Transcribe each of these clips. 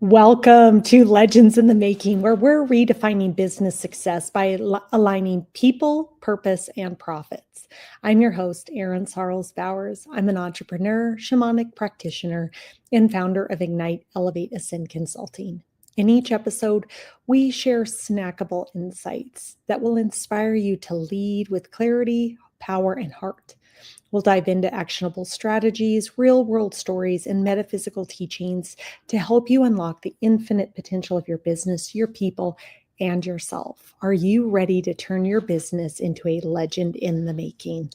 Welcome to Legends in the Making, where we're redefining business success by aligning people, purpose, and profits. I'm your host, Erin Sarles Bowers. I'm an entrepreneur, shamanic practitioner, and founder of Ignite, Elevate, Ascend Consulting. In each episode, we share snackable insights that will inspire you to lead with clarity, power, and heart. We'll dive into actionable strategies, real world stories, and metaphysical teachings to help you unlock the infinite potential of your business, your people, and yourself. Are you ready to turn your business into a legend in the making?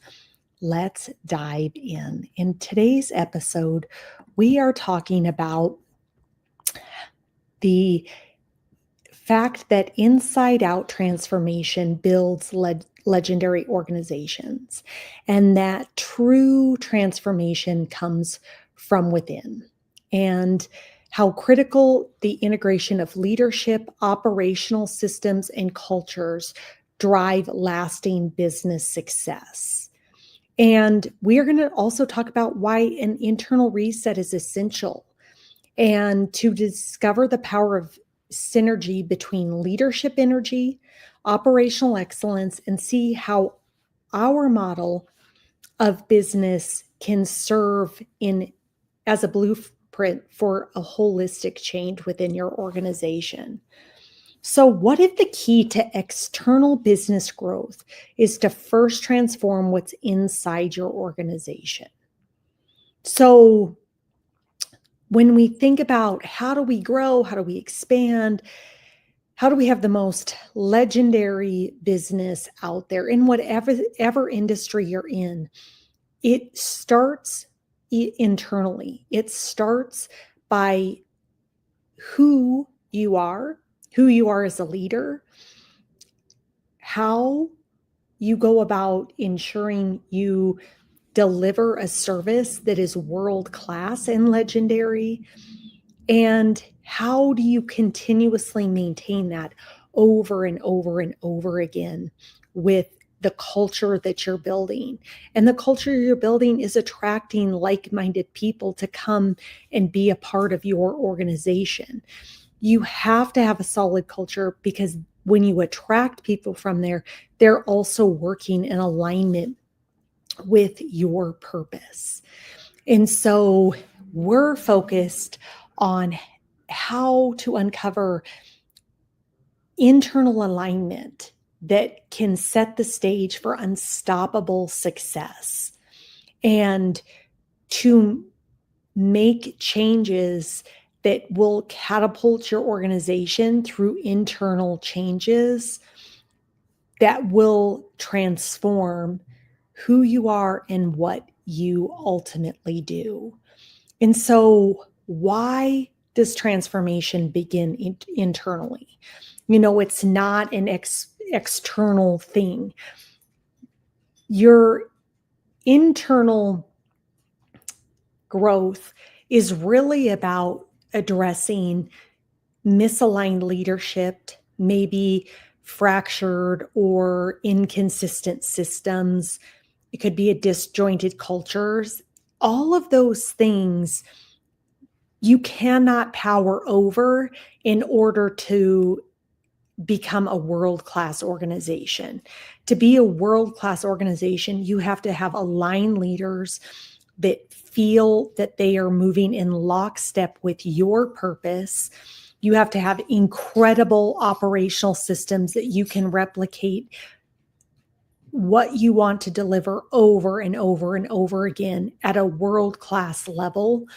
Let's dive in. In today's episode, we are talking about the fact that inside out transformation builds legendary organizations, and that true transformation comes from within, and how critical the integration of leadership, operational systems, and cultures drive lasting business success. And we are going to also talk about why an internal reset is essential, and to discover the power of synergy between leadership energy, operational excellence, and see how our model of business can serve in as a blueprint for a holistic change within your organization. So, what if the key to external business growth is to first transform what's inside your organization? So, when we think about how do we grow, how do we expand, how do we have the most legendary business out there in whatever industry you're in, it starts internally. It starts by who you are as a leader, how you go about ensuring you deliver a service that is world class and legendary, and how do you continuously maintain that over and over and over again with the culture that you're building. And the culture you're building is attracting like-minded people to come and be a part of your organization. You have to have a solid culture, because when you attract people from there, they're also working in alignment with your purpose. And so we're focused on how to uncover internal alignment that can set the stage for unstoppable success, and to make changes that will catapult your organization through internal changes that will transform who you are and what you ultimately do. And so why does transformation begin internally? It's not an external thing. Your internal growth is really about addressing misaligned leadership, maybe fractured or inconsistent systems. It could be a disjointed cultures. All of those things you cannot power over in order to become a world-class organization. To be a world-class organization, you have to have aligned leaders that feel that they are moving in lockstep with your purpose. You have to have incredible operational systems that you can replicate what you want to deliver over and over and over again at a world-class level,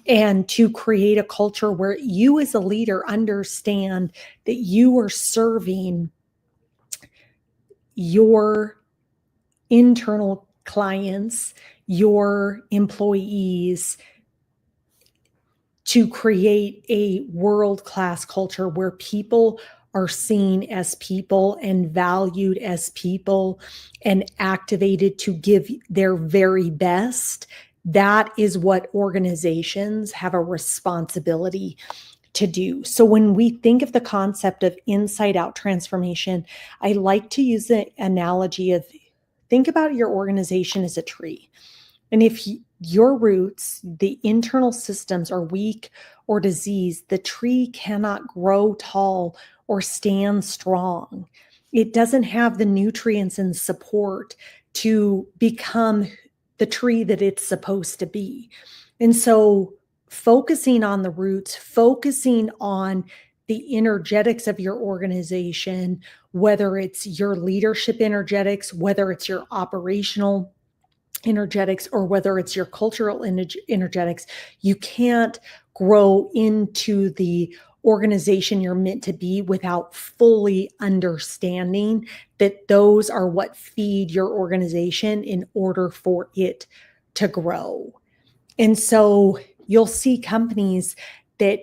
and to create a culture where you as a leader understand that you are serving your internal clients, your employees, to create a world-class culture where people are seen as people and valued as people and activated to give their very best. That is what organizations have a responsibility to do. So when we think of the concept of inside out transformation, I like to use the analogy of, think about your organization as a tree. And if your roots, the internal systems are weak or diseased, the tree cannot grow tall or stand strong. It doesn't have the nutrients and support to become the tree that it's supposed to be. And so, focusing on the roots, focusing on the energetics of your organization, whether it's your leadership energetics, whether it's your operational energetics, or whether it's your cultural energetics, you can't grow into the organization you're meant to be without fully understanding that those are what feed your organization in order for it to grow. And so you'll see companies that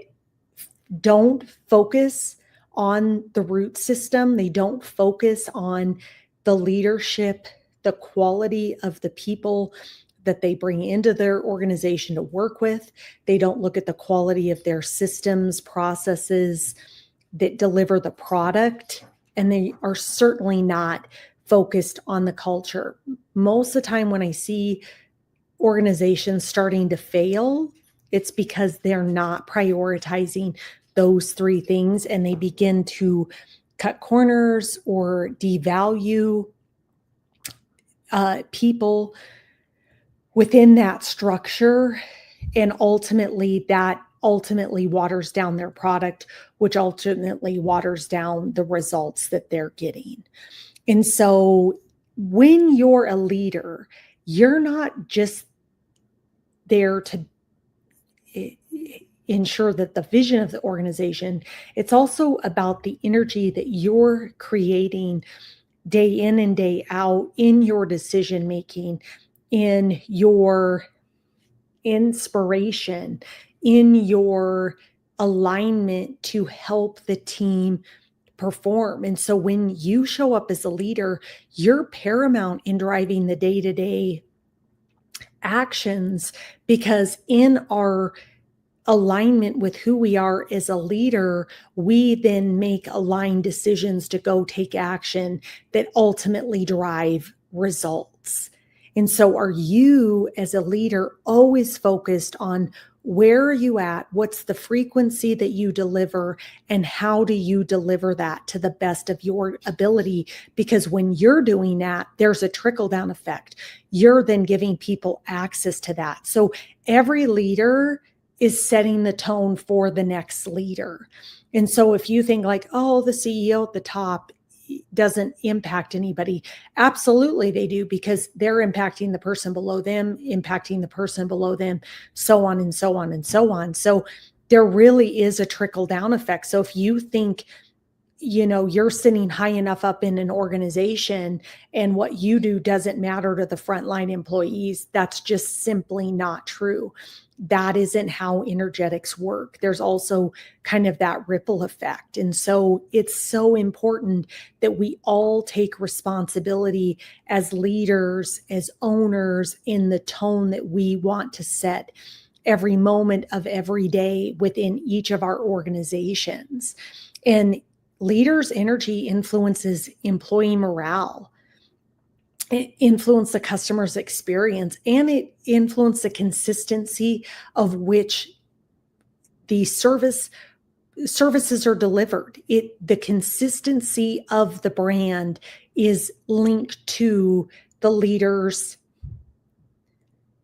don't focus on the root system. They don't focus on the leadership, the quality of the people that they bring into their organization to work with. They don't look at the quality of their systems, processes that deliver the product. And they are certainly not focused on the culture. Most of the time, when I see organizations starting to fail, it's because they're not prioritizing those three things, and they begin to cut corners or devalue people within that structure. And ultimately, that ultimately waters down their product, which ultimately waters down the results that they're getting. And so when you're a leader, you're not just there to ensure that the vision of the organization, it's also about the energy that you're creating day in and day out in your decision making, in your inspiration, in your alignment to help the team perform. And so when you show up as a leader, you're paramount in driving the day-to-day actions, because in our alignment with who we are as a leader, we then make aligned decisions to go take action that ultimately drive results. And so are you as a leader always focused on where are you at? What's the frequency that you deliver? And how do you deliver that to the best of your ability? Because when you're doing that, there's a trickle down effect. You're then giving people access to that. So every leader is setting the tone for the next leader. And so if you think like, oh, the CEO at the top doesn't impact anybody, absolutely they do, because they're impacting the person below them, impacting the person below them, so on and so on and so on. So there really is a trickle down effect. So if you think, you're sitting high enough up in an organization and what you do doesn't matter to the frontline employees, that's just simply not true. That isn't how energetics work. There's also kind of that ripple effect. And so it's so important that we all take responsibility as leaders, as owners, in the tone that we want to set every moment of every day within each of our organizations. And leaders' energy influences employee morale. It influences the customer's experience, and it influences the consistency of which the services are delivered. The consistency of the brand is linked to the leader's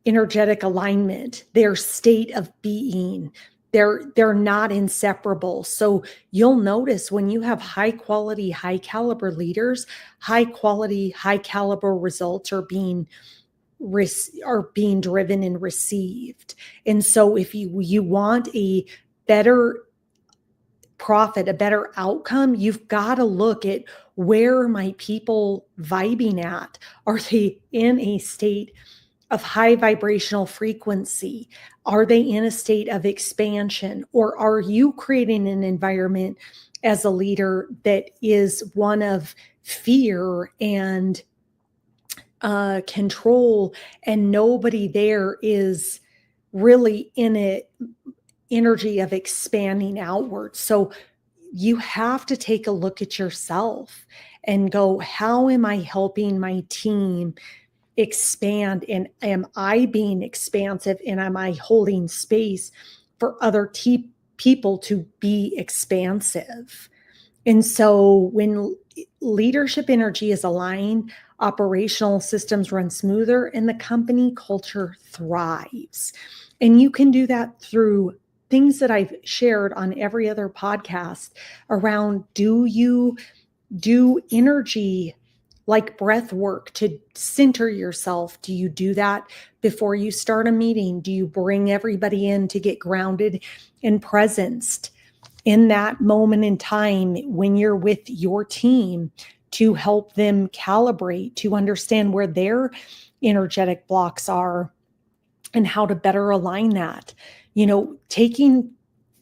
energetic alignment, their state of being. They're not inseparable. So you'll notice when you have high quality, high caliber leaders, high quality, high caliber results are being driven and received. And so if you want a better profit, a better outcome, you've got to look at, where are my people vibing at? Are they in a state of high vibrational frequency? Are they in a state of expansion? Or are you creating an environment as a leader that is one of fear and control, and nobody there is really in an energy of expanding outward? So you have to take a look at yourself and go, how am I helping my team expand? And am I being expansive? And am I holding space for other people to be expansive? And so when leadership energy is aligned, operational systems run smoother and the company culture thrives. And you can do that through things that I've shared on every other podcast around, do you do energy like breath work to center yourself? Do you do that before you start a meeting? Do you bring everybody in to get grounded and presenced in that moment in time when you're with your team, to help them calibrate, to understand where their energetic blocks are and how to better align that? Taking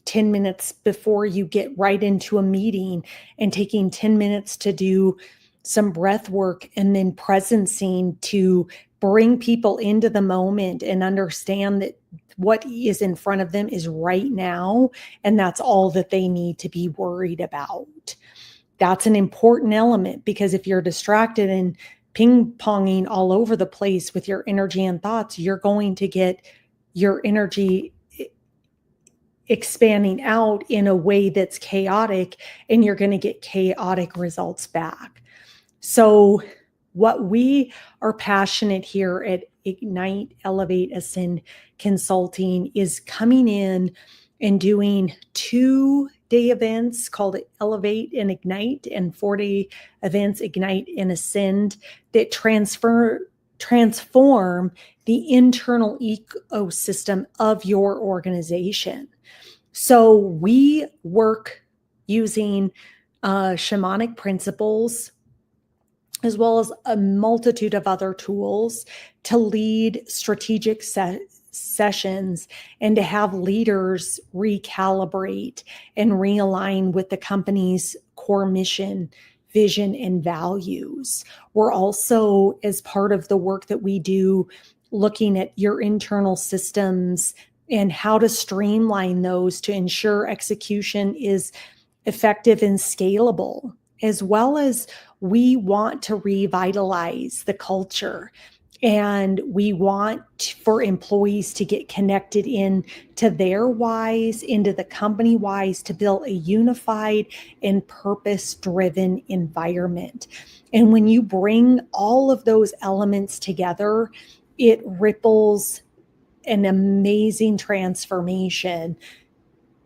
10 minutes before you get right into a meeting and taking 10 minutes to do some breath work and then presencing to bring people into the moment and understand that what is in front of them is right now, and that's all that they need to be worried about. That's an important element, because if you're distracted and ping-ponging all over the place with your energy and thoughts, you're going to get your energy expanding out in a way that's chaotic, and you're going to get chaotic results back. So what we are passionate here at Ignite, Elevate, Ascend Consulting is coming in and doing 2-day events called Elevate and Ignite, and 4-day events, Ignite and Ascend, that transform the internal ecosystem of your organization. So we work using shamanic principles, as well as a multitude of other tools, to lead strategic sessions and to have leaders recalibrate and realign with the company's core mission, vision, and values. We're also, as part of the work that we do, looking at your internal systems and how to streamline those to ensure execution is effective and scalable, as well as we want to revitalize the culture, and we want for employees to get connected in to their whys, into the company whys, to build a unified and purpose-driven environment. And when you bring all of those elements together, it ripples an amazing transformation,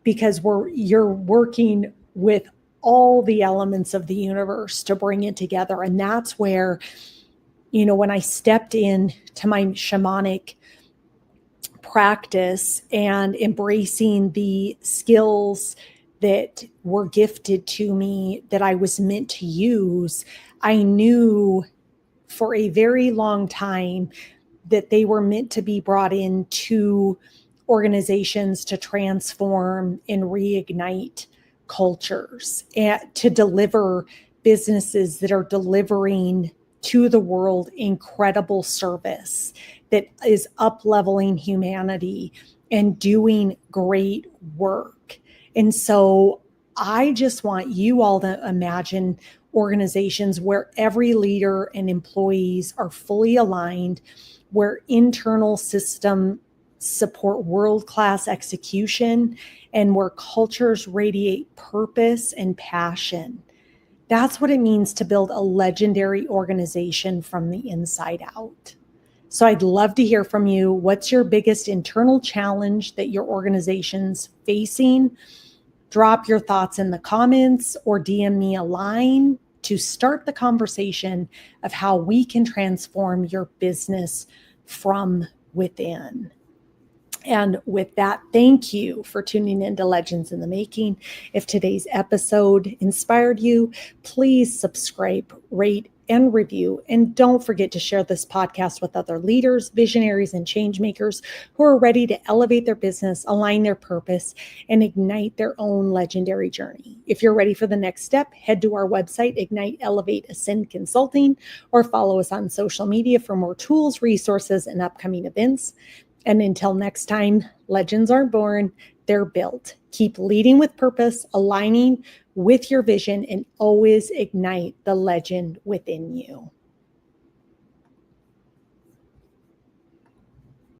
because you're working with all the elements of the universe to bring it together. And that's where, when I stepped in to my shamanic practice and embracing the skills that were gifted to me that I was meant to use, I knew for a very long time that they were meant to be brought into organizations to transform and reignite cultures, and to deliver businesses that are delivering to the world incredible service that is up-leveling humanity and doing great work. And so I just want you all to imagine organizations where every leader and employees are fully aligned, where internal systems support world-class execution, and where cultures radiate purpose and passion. That's what it means to build a legendary organization from the inside out. So I'd love to hear from you. What's your biggest internal challenge that your organization's facing? Drop your thoughts in the comments or DM me a line to start the conversation of how we can transform your business from within. And with that, thank you for tuning in to Legends in the Making. If today's episode inspired you, please subscribe, rate, and review. And don't forget to share this podcast with other leaders, visionaries, and change makers who are ready to elevate their business, align their purpose, and ignite their own legendary journey. If you're ready for the next step, head to our website, Ignite, Elevate, Ascend Consulting, or follow us on social media for more tools, resources, and upcoming events. And until next time, legends aren't born, they're built. Keep leading with purpose, aligning with your vision, and always ignite the legend within you.